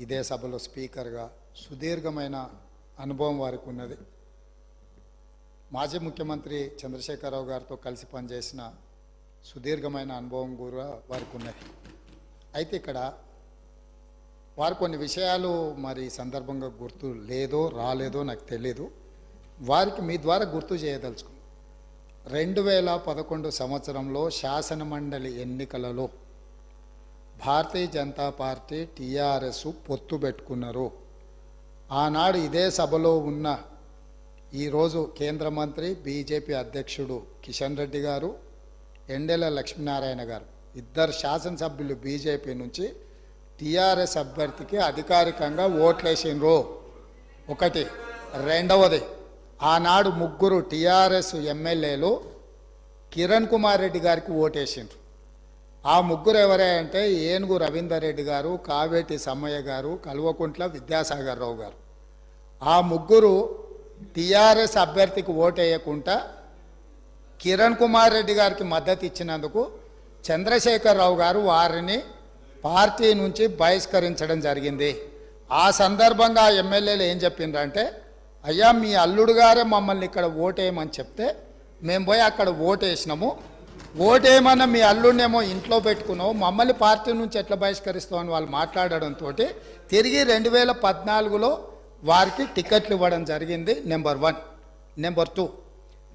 ఇదే సభలో స్పీకర్గా సుదీర్ఘమైన అనుభవం వారికి ఉన్నది. మాజీ ముఖ్యమంత్రి చంద్రశేఖరరావు గారితో కలిసి పనిచేసిన సుదీర్ఘమైన అనుభవం కూడా వారికి ఉన్నది. అయితే ఇక్కడ వారు కొన్ని విషయాలు మరి సందర్భంగా గుర్తు లేదో రాలేదో నాకు తెలియదు. వారికి మీ ద్వారా గుర్తు చేయదలుచుకున్నాను. 2011 సంవత్సరంలో శాసనమండలి ఎన్నికలలో భారతీయ జనతా పార్టీ టీఆర్ఎస్ పొత్తు పెట్టుకున్నారు. ఆనాడు ఇదే సభలో ఉన్న ఈరోజు కేంద్ర మంత్రి బీజేపీ అధ్యక్షుడు కిషన్ రెడ్డి గారు, ఎండెల లక్ష్మీనారాయణ గారు ఇద్దరు శాసనసభ్యులు బీజేపీ నుంచి టీఆర్ఎస్ అభ్యర్థికి అధికారికంగా ఓట్లేసిండ్రు. ఒకటి. రెండవది, ఆనాడు ముగ్గురు టీఆర్ఎస్ ఎమ్మెల్యేలు కిరణ్ కుమార్ రెడ్డి గారికి ఓటేసిండ్రు. ఆ ముగ్గురు ఎవరే అంటే ఏనుగు రవీందర్ రెడ్డి గారు, కావేటి సమ్మయ్య గారు, కల్వకుంట్ల విద్యాసాగర్ రావు గారు. ఆ ముగ్గురు టీఆర్ఎస్ అభ్యర్థికి ఓటేయకుండా కిరణ్ కుమార్ రెడ్డి గారికి మద్దతు ఇచ్చినందుకు చంద్రశేఖరరావు గారు వారిని పార్టీ నుంచి బహిష్కరించడం జరిగింది. ఆ సందర్భంగా ఎమ్మెల్యేలు ఏం చెప్పిండ్రంటే, అయ్యా మీ అల్లుడు గారే మమ్మల్ని ఇక్కడ ఓటేయమని చెప్తే మేము పోయి అక్కడ ఓటేసినాము, ఓటేయమన్న మీ అల్లుడినేమో ఇంట్లో పెట్టుకున్నావు, మమ్మల్ని పార్టీ నుంచి ఎట్లా బహిష్కరిస్తావు అని వాళ్ళు మాట్లాడడంతో తిరిగి 2014లో వారికి టికెట్లు ఇవ్వడం జరిగింది. నెంబర్ 1. నెంబర్ 2,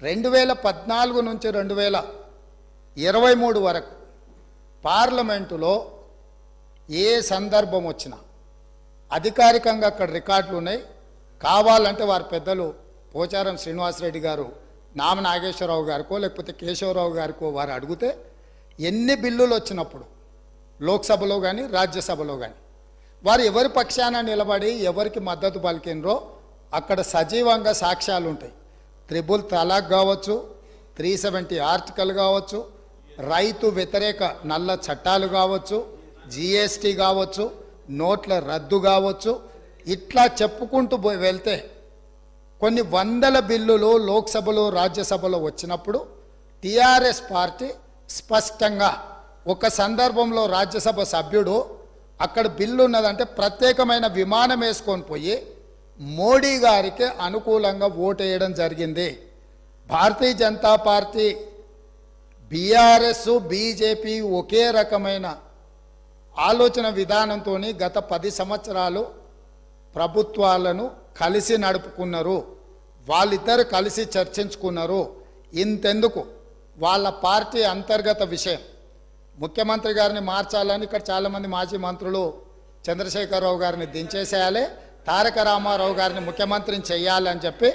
2014 నుంచి 2023 వరకు పార్లమెంటులో ఏ సందర్భం వచ్చినా అధికారికంగా అక్కడ రికార్డులు ఉన్నాయి. కావాలంటే వారి పెద్దలు పోచారం శ్రీనివాసరెడ్డి గారు, నామ నాగేశ్వరరావు గారికో లేకపోతే కేశవరావు గారికో వారు అడిగితే ఎన్ని బిల్లులు వచ్చినప్పుడు లోక్సభలో కానీ రాజ్యసభలో కానీ వారు ఎవరి పక్షాన నిలబడి ఎవరికి మద్దతు పలికినరో అక్కడ సజీవంగా సాక్ష్యాలు ఉంటాయి. 3 తలాక్ కావచ్చు, 370 ఆర్టికల్ కావచ్చు, రైతు వ్యతిరేక నల్ల చట్టాలు కావచ్చు, జిఎస్టీ కావచ్చు, నోట్ల రద్దు కావచ్చు, ఇట్లా చెప్పుకుంటూ వెళ్తే కొన్ని వందల బిల్లులు లోక్సభలో రాజ్యసభలో వచ్చినప్పుడు టీఆర్ఎస్ పార్టీ స్పష్టంగా ఒక సందర్భంలో రాజ్యసభ సభ్యుడు అక్కడ బిల్లు ఉన్నదంటే ప్రత్యేకమైన విమానం వేసుకొని పోయి మోడీ గారికి అనుకూలంగా ఓటేయడం జరిగింది. Bharatiya Janata party, BRS, BJP ఒకే రకమైన ఆలోచన విధానంతో గత 10 సంవత్సరాలు ప్రభుత్వాలను కలిసి నడుపుకున్నారు. వాళ్ళిద్దరు కలిసి చర్చించుకున్నారు. ఇంతెందుకు వాళ్ళ పార్టీ అంతర్గత విషయం ముఖ్యమంత్రి గారిని మార్చాలని ఇక్కడ చాలామంది మాజీ మంత్రులు చంద్రశేఖరరావు గారిని దించేసేయాలి, తారక రామారావు గారిని ముఖ్యమంత్రిని చేయాలని చెప్పి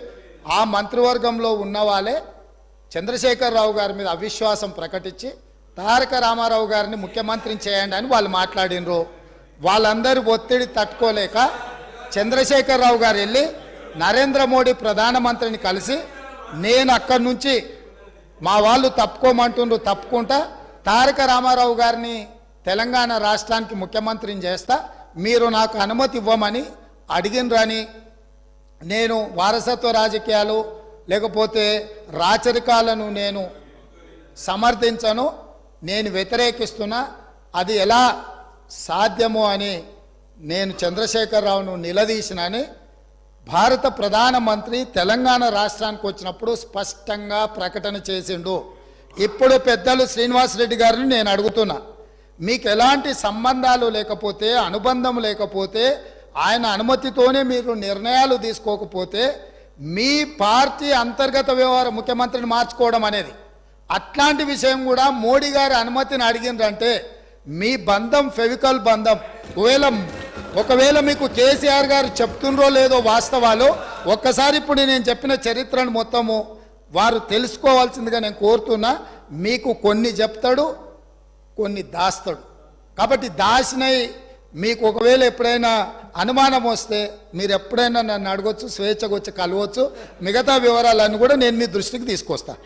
ఆ మంత్రివర్గంలో ఉన్న వాళ్ళే చంద్రశేఖరరావు గారి మీద అవిశ్వాసం ప్రకటించి తారక రామారావు గారిని ముఖ్యమంత్రిని చేయండి అని వాళ్ళు మాట్లాడినరు. వాళ్ళందరూ ఒత్తిడి తట్టుకోలేక చంద్రశేఖరరావు గారు వెళ్ళి నరేంద్ర మోడీ ప్రధానమంత్రిని కలిసి నేను అక్కడి నుంచి మా వాళ్ళు తప్పుకోమంటుండ్రు, తప్పుకుంటా తారక రామారావు గారిని తెలంగాణ రాష్ట్రానికి ముఖ్యమంత్రిని చేస్తా, మీరు నాకు అనుమతి ఇవ్వమని అడిగినరని, నేను వారసత్వ రాజకీయాలు లేకపోతే రాచరికాలను నేను సమర్థించను, నేను వ్యతిరేకిస్తున్నా, అది ఎలా సాధ్యమో అని నేను చంద్రశేఖరరావును నిలదీసినని భారత ప్రధానమంత్రి తెలంగాణ రాష్ట్రానికి వచ్చినప్పుడు స్పష్టంగా ప్రకటన చేసిండు. ఇప్పుడు పెద్దలు శ్రీనివాసరెడ్డి గారిని నేను అడుగుతున్నా, మీకు ఎలాంటి సంబంధాలు లేకపోతే, అనుబంధం లేకపోతే, ఆయన అనుమతితోనే మీరు నిర్ణయాలు తీసుకోకపోతే మీ పార్టీ అంతర్గత వ్యవహార ముఖ్యమంత్రిని మార్చుకోవడం అనేది, అట్లాంటి విషయం కూడా మోడీ గారి అనుమతిని అడిగిందంటే మీ బంధం ఫెవికల్ బంధం. ఒకవేళ మీకు కేసీఆర్ గారు చెప్తుండ్రో లేదో వాస్తవాలు ఒక్కసారి ఇప్పుడు నేను చెప్పిన చరిత్రను మొత్తము వారు తెలుసుకోవాల్సిందిగా నేను కోరుతున్నా. మీకు కొన్ని చెప్తాడు, కొన్ని దాస్తాడు. కాబట్టి దాసినై మీకు ఒకవేళ ఎప్పుడైనా అనుమానం వస్తే మీరు ఎప్పుడైనా నన్ను అడగొచ్చు, స్వేచ్ఛగా వచ్చి కలవచ్చు. మిగతా వివరాలన్నీ కూడా నేను మీ దృష్టికి తీసుకొస్తాను.